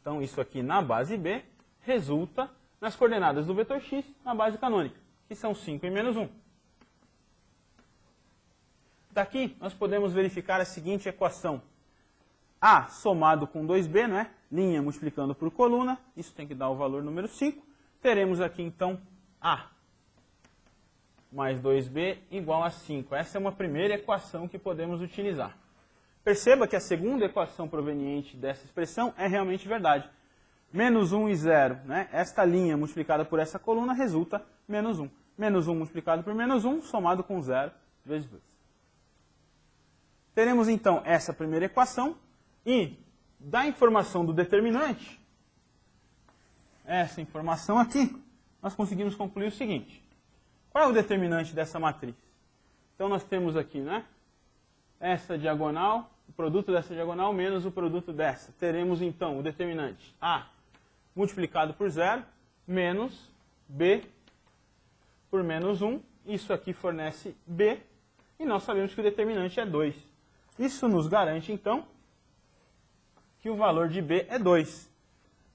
Então, isso aqui na base B resulta nas coordenadas do vetor x na base canônica, que são 5 e menos 1. Daqui, nós podemos verificar a seguinte equação. A somado com 2B, não é? Linha multiplicando por coluna, isso tem que dar o valor número 5. Teremos aqui, então, A mais 2B igual a 5. Essa é uma primeira equação que podemos utilizar. Perceba que a segunda equação proveniente dessa expressão é realmente verdade. Menos 1 e 0, né? Esta linha multiplicada por essa coluna resulta menos 1. Menos 1 multiplicado por menos 1, somado com 0, vezes 2. Teremos, então, essa primeira equação e, da informação do determinante, essa informação aqui, nós conseguimos concluir o seguinte. Qual é o determinante dessa matriz? Então, nós temos aqui, né? Essa diagonal, o produto dessa diagonal menos o produto dessa. Teremos, então, o determinante A multiplicado por 0, menos B por menos 1. Isso aqui fornece B. e nós sabemos que o determinante é 2. Isso nos garante, então, que o valor de B é 2.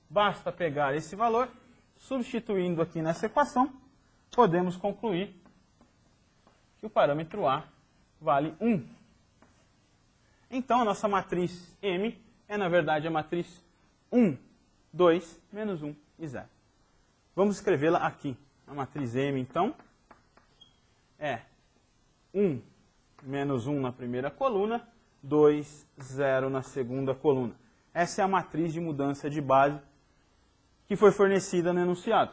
Basta pegar esse valor, substituindo aqui nessa equação, podemos concluir que o parâmetro A vale 1. Então, a nossa matriz M é, na verdade, a matriz 1, 2, menos 1 e 0. Vamos escrevê-la aqui. A matriz M, então, é 1, menos 1 na primeira coluna, 2, 0 na segunda coluna. Essa é a matriz de mudança de base que foi fornecida no enunciado.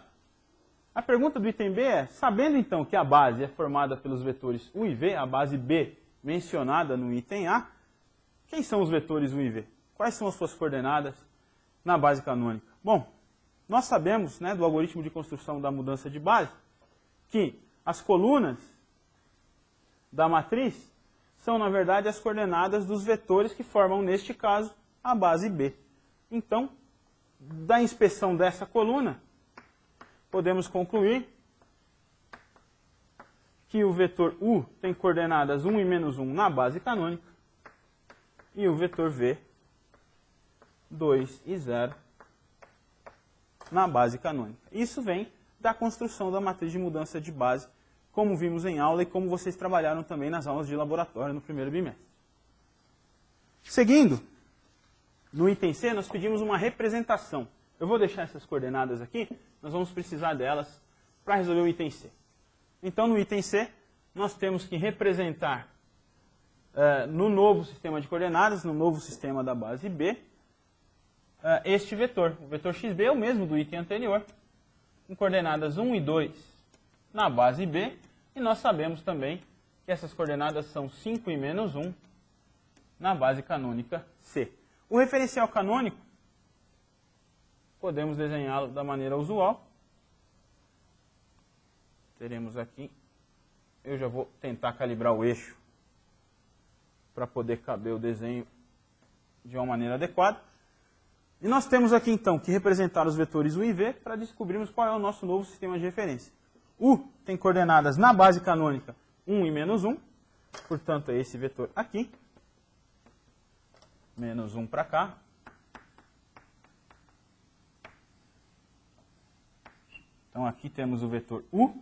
A pergunta do item B é, sabendo então que a base é formada pelos vetores U e V, a base B mencionada no item A, quem são os vetores U e V? Quais são as suas coordenadas na base canônica? Bom, nós sabemos, né, do algoritmo de construção da mudança de base, que as colunas da matriz são, na verdade, as coordenadas dos vetores que formam, neste caso, a base B. Então, da inspeção dessa coluna, podemos concluir que o vetor U tem coordenadas 1 e menos 1 na base canônica e o vetor V, 2 e 0, na base canônica. Isso vem da construção da matriz de mudança de base, como vimos em aula e como vocês trabalharam também nas aulas de laboratório no primeiro bimestre. Seguindo, no item C, nós pedimos uma representação. Eu vou deixar essas coordenadas aqui, nós vamos precisar delas para resolver o item C. Então, no item C, nós temos que representar no novo sistema de coordenadas, no novo sistema da base B, este vetor. O vetor xb é o mesmo do item anterior, com coordenadas 1 e 2 na base B, e nós sabemos também que essas coordenadas são 5 e menos 1 na base canônica C. O referencial canônico, podemos desenhá-lo da maneira usual. Teremos aqui, eu já vou tentar calibrar o eixo para poder caber o desenho de uma maneira adequada. E nós temos aqui então que representar os vetores U e V para descobrirmos qual é o nosso novo sistema de referência. U tem coordenadas na base canônica 1 e menos 1, portanto é esse vetor aqui. Menos 1 para cá. Então aqui temos o vetor U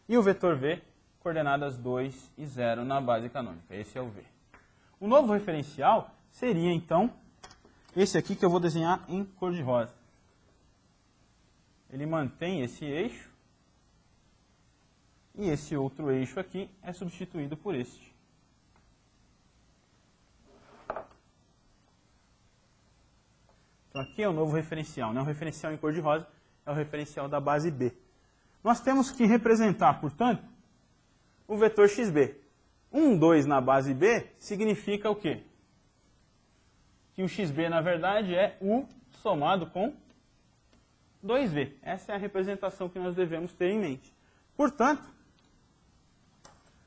e o vetor V, coordenadas 2 e 0 na base canônica. Esse é o V. O novo referencial seria então esse aqui que eu vou desenhar em cor de rosa. Ele mantém esse eixo e esse outro eixo aqui é substituído por este. Então aqui é o novo referencial, né? O referencial em cor de rosa é o referencial da base B. Nós temos que representar, portanto, o vetor xb. 1, 2 na base B significa o quê? Que o xb, na verdade, é U somado com 2V. Essa é a representação que nós devemos ter em mente. Portanto,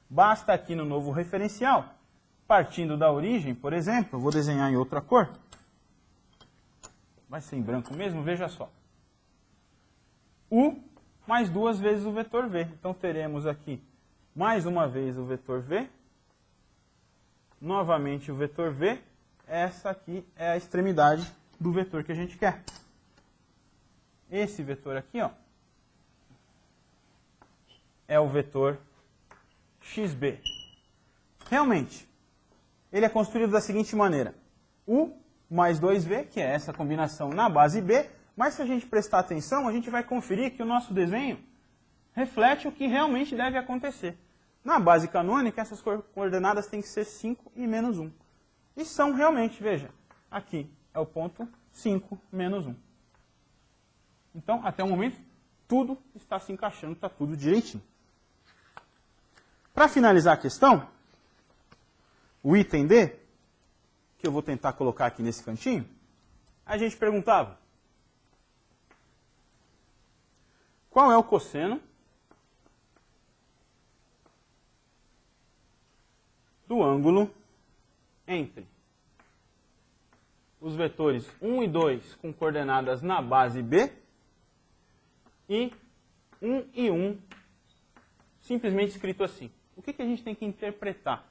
basta aqui no novo referencial, partindo da origem, por exemplo, eu vou desenhar em outra cor. Vai ser em branco mesmo, veja só. U mais 2 vezes o vetor V. Então teremos aqui mais uma vez o vetor V, novamente o vetor V, essa aqui é a extremidade do vetor que a gente quer. Esse vetor aqui, ó, é o vetor xb. Realmente, ele é construído da seguinte maneira. U mais 2V, que é essa combinação na base B, mas se a gente prestar atenção, a gente vai conferir que o nosso desenho reflete o que realmente deve acontecer. Na base canônica, essas coordenadas têm que ser 5 e menos 1. E são realmente, veja, aqui é o ponto 5 menos 1. Então, até o momento, tudo está se encaixando, está tudo direitinho. Para finalizar a questão, o item D, que eu vou tentar colocar aqui nesse cantinho, a gente perguntava: qual é o cosseno do ângulo entre os vetores 1 e 2 com coordenadas na base B e 1 e 1 simplesmente escrito assim. o que a gente tem que interpretar?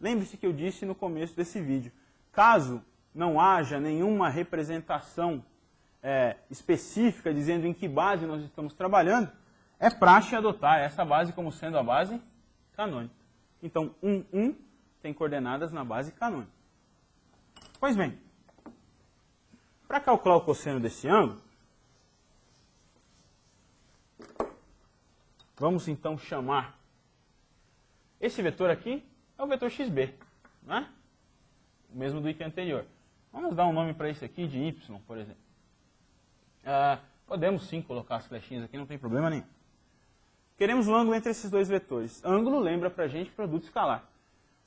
Lembre-se que eu disse no começo desse vídeo, caso não haja nenhuma representação específica dizendo em que base nós estamos trabalhando, é praxe adotar essa base como sendo a base canônica. Então, 1 tem coordenadas na base canônica. Pois bem, para calcular o cosseno desse ângulo, vamos então chamar esse vetor aqui, é o vetor xb, né? O mesmo do item anterior. Vamos dar um nome para esse aqui de y, por exemplo. Podemos sim colocar as flechinhas aqui, não tem problema nenhum. Queremos o ângulo entre esses dois vetores. Ângulo lembra para a gente produto escalar.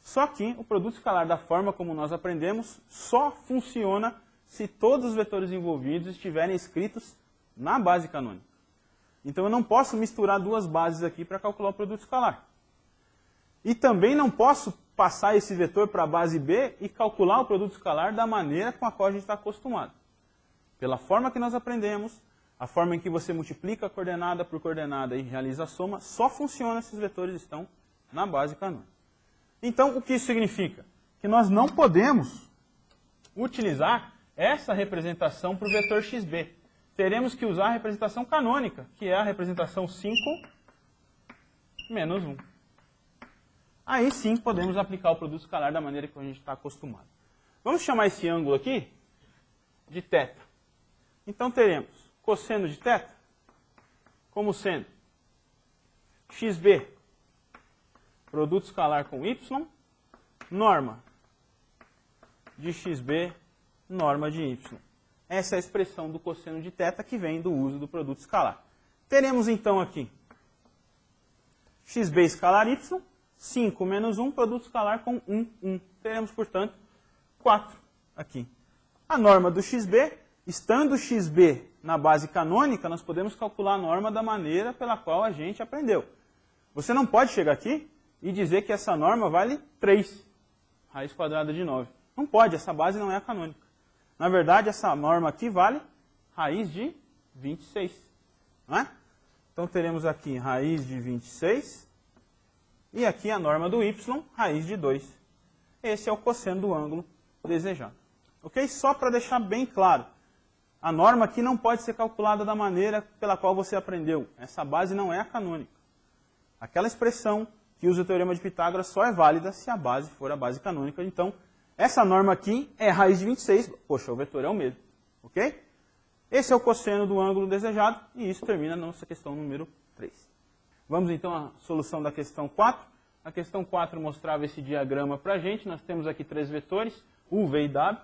Só que o produto escalar, da forma como nós aprendemos, só funciona se todos os vetores envolvidos estiverem escritos na base canônica. Então eu não posso misturar duas bases aqui para calcular o produto escalar. E também não posso passar esse vetor para a base B e calcular o produto escalar da maneira com a qual a gente está acostumado. Pela forma que nós aprendemos, a forma em que você multiplica coordenada por coordenada e realiza a soma, só funciona se os vetores estão na base canônica. Então, o que isso significa? Que nós não podemos utilizar essa representação para o vetor xb. Teremos que usar a representação canônica, que é a representação 5 menos 1. Aí sim podemos aplicar o produto escalar da maneira que a gente está acostumado. Vamos chamar esse ângulo aqui de θ. Então teremos cosseno de θ como sendo xb, produto escalar com y, norma de xb, norma de y. Essa é a expressão do cosseno de θ que vem do uso do produto escalar. Teremos então aqui xb escalar y, 5 menos 1, produto escalar com 1. Teremos, portanto, 4 aqui. A norma do xb, estando xb na base canônica, nós podemos calcular a norma da maneira pela qual a gente aprendeu. Você não pode chegar aqui e dizer que essa norma vale 3, raiz quadrada de 9. Não pode, essa base não é a canônica. Na verdade, essa norma aqui vale raiz de 26. Não é? Então, teremos aqui raiz de 26 e aqui a norma do y, raiz de 2. Esse é o cosseno do ângulo desejado. Ok? Só para deixar bem claro, a norma aqui não pode ser calculada da maneira pela qual você aprendeu. Essa base não é a canônica. Aquela expressão que usa o teorema de Pitágoras só é válida se a base for a base canônica. Então, essa norma aqui é raiz de 26. Poxa, o vetor é o mesmo. Ok? Esse é o cosseno do ângulo desejado e isso termina a nossa questão número 3. Vamos então à solução da questão 4. A questão 4 mostrava esse diagrama para a gente. Nós temos aqui 3 vetores, U, V e W.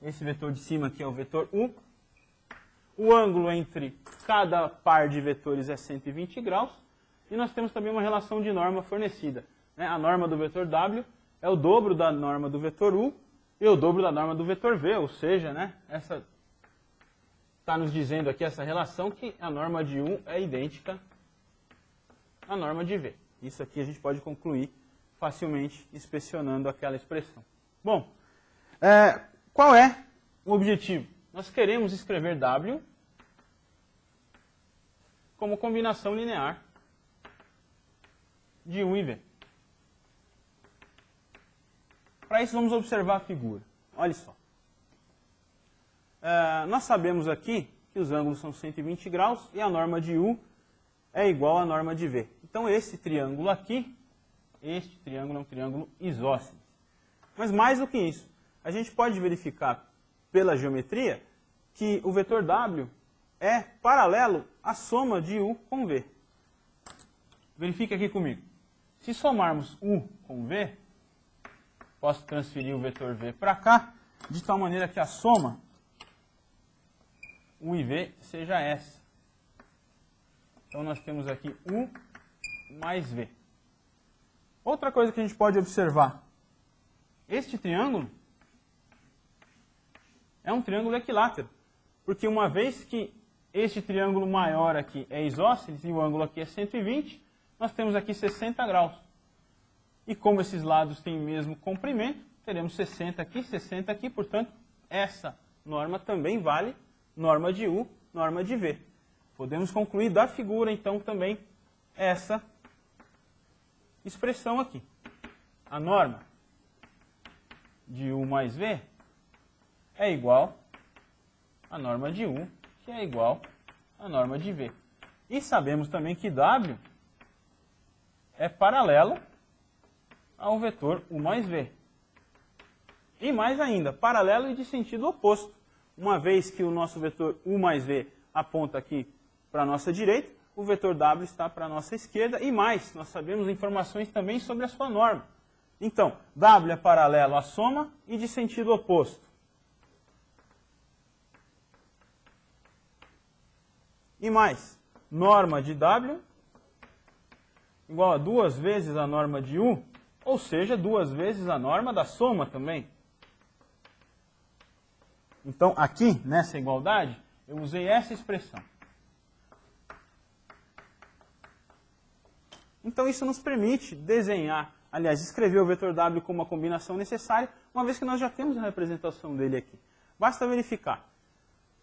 Esse vetor de cima aqui é o vetor U. O ângulo entre cada par de vetores é 120 graus. E nós temos também uma relação de norma fornecida. A norma do vetor W é o dobro da norma do vetor U e o dobro da norma do vetor V. Ou seja, essa está nos dizendo aqui essa relação que a norma de U é idêntica à norma de V. Isso aqui a gente pode concluir facilmente inspecionando aquela expressão. Bom, qual é o objetivo? Nós queremos escrever W como combinação linear de U e V. Para isso vamos observar a figura. Olha só. Nós sabemos aqui que os ângulos são 120 graus e a norma de U é igual à norma de V. Então esse triângulo aqui, este triângulo é um triângulo isósceles. Mas mais do que isso, a gente pode verificar pela geometria que o vetor W é paralelo à soma de U com V. Verifique aqui comigo. Se somarmos U com V, posso transferir o vetor V para cá, de tal maneira que a soma U e V seja essa. Então nós temos aqui U mais V. Outra coisa que a gente pode observar. Este triângulo é um triângulo equilátero. Porque uma vez que este triângulo maior aqui é isósceles e o ângulo aqui é 120, nós temos aqui 60 graus. E como esses lados têm o mesmo comprimento, teremos 60 aqui, portanto, essa norma também vale norma de U, norma de V. Podemos concluir da figura, então, também essa expressão aqui. A norma de U mais V é igual à norma de U, que é igual à norma de V. E sabemos também que W é paralelo ao vetor U mais V. E mais ainda, paralelo e de sentido oposto. Uma vez que o nosso vetor U mais V aponta aqui para a nossa direita, o vetor W está para a nossa esquerda. E mais, nós sabemos informações também sobre a sua norma. Então, W é paralelo à soma e de sentido oposto. E mais, norma de W igual a 2 vezes a norma de U, ou seja, 2 vezes a norma da soma também. Então, aqui, nessa igualdade, eu usei essa expressão. Então, isso nos permite desenhar, aliás, escrever o vetor W como uma combinação necessária, uma vez que nós já temos a representação dele aqui. Basta verificar.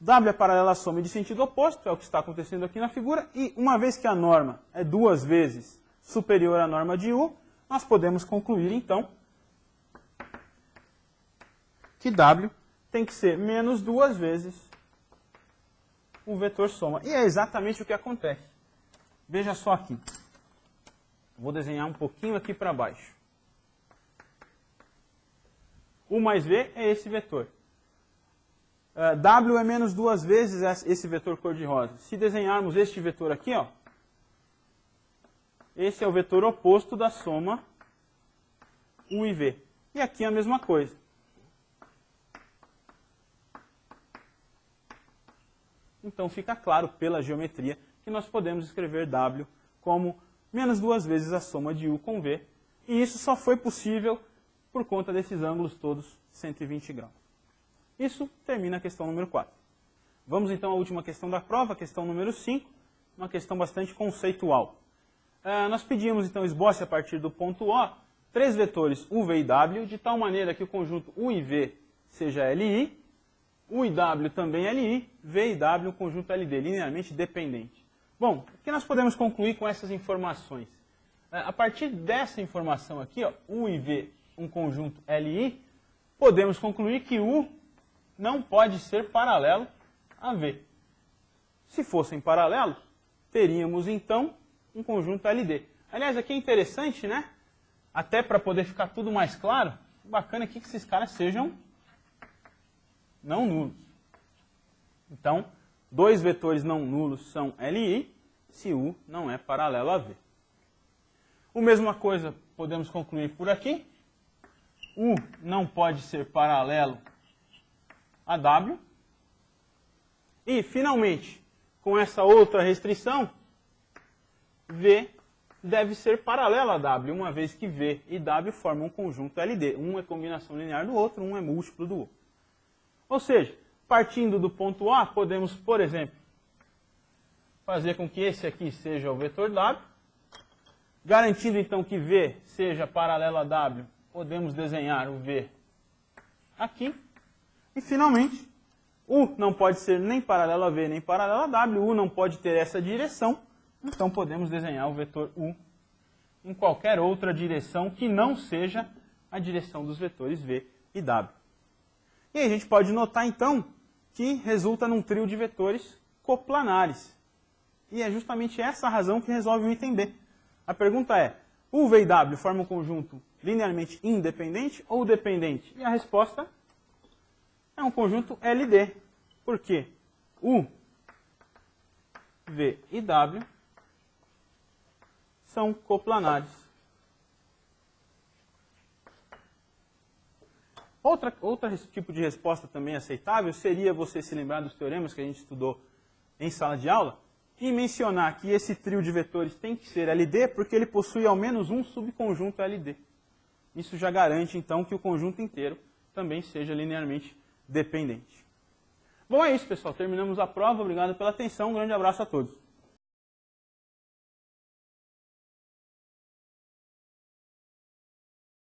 W é paralelo à soma e de sentido oposto, é o que está acontecendo aqui na figura, e uma vez que a norma é 2 vezes superior à norma de U, nós podemos concluir, então, que W tem que ser menos 2 vezes o vetor soma. E é exatamente o que acontece. Veja só aqui. Vou desenhar um pouquinho aqui para baixo. U mais V é esse vetor. W é menos 2 vezes esse vetor cor-de-rosa. Se desenharmos este vetor aqui, ó, esse é o vetor oposto da soma U e V. E aqui é a mesma coisa. Então fica claro pela geometria que nós podemos escrever W como menos 2 vezes a soma de U com V. E isso só foi possível por conta desses ângulos todos 120 graus. Isso termina a questão número 4. Vamos então à última questão da prova, questão número 5, uma questão bastante conceitual. Nós pedimos então esboce a partir do ponto O 3 vetores U, V e W, de tal maneira que o conjunto U e V seja LI, U e W também LI, V e W um conjunto LD, linearmente dependente. Bom, o que nós podemos concluir com essas informações? A partir dessa informação aqui, ó, U e V um conjunto LI, podemos concluir que U não pode ser paralelo a V. Se fossem paralelos, teríamos então um conjunto LD. Aliás, aqui é interessante, né? Até para poder ficar tudo mais claro, bacana aqui que esses caras sejam não nulos. Então, 2 vetores não nulos são LI, se U não é paralelo a V. A mesma coisa podemos concluir por aqui. U não pode ser paralelo a W. E, finalmente, com essa outra restrição, V deve ser paralelo a W, uma vez que V e W formam um conjunto LD. Um é combinação linear do outro, um é múltiplo do outro. Ou seja, partindo do ponto A, podemos, por exemplo, fazer com que esse aqui seja o vetor W. Garantindo então que V seja paralelo a W, podemos desenhar o V aqui. E finalmente, U não pode ser nem paralelo a V nem paralelo a W, U não pode ter essa direção, então podemos desenhar o vetor U em qualquer outra direção que não seja a direção dos vetores V e W. E aí a gente pode notar então que resulta num trio de vetores coplanares. E é justamente essa a razão que resolve o item B. A pergunta é, U, V e W formam um conjunto linearmente independente ou dependente? E a resposta é um conjunto LD. Por quê? U, V e W são coplanares. Outro tipo de resposta também aceitável seria você se lembrar dos teoremas que a gente estudou em sala de aula e mencionar que esse trio de vetores tem que ser LD porque ele possui ao menos um subconjunto LD. Isso já garante, então, que o conjunto inteiro também seja linearmente dependente. Bom, é isso, pessoal. Terminamos a prova. Obrigado pela atenção. Um grande abraço a todos.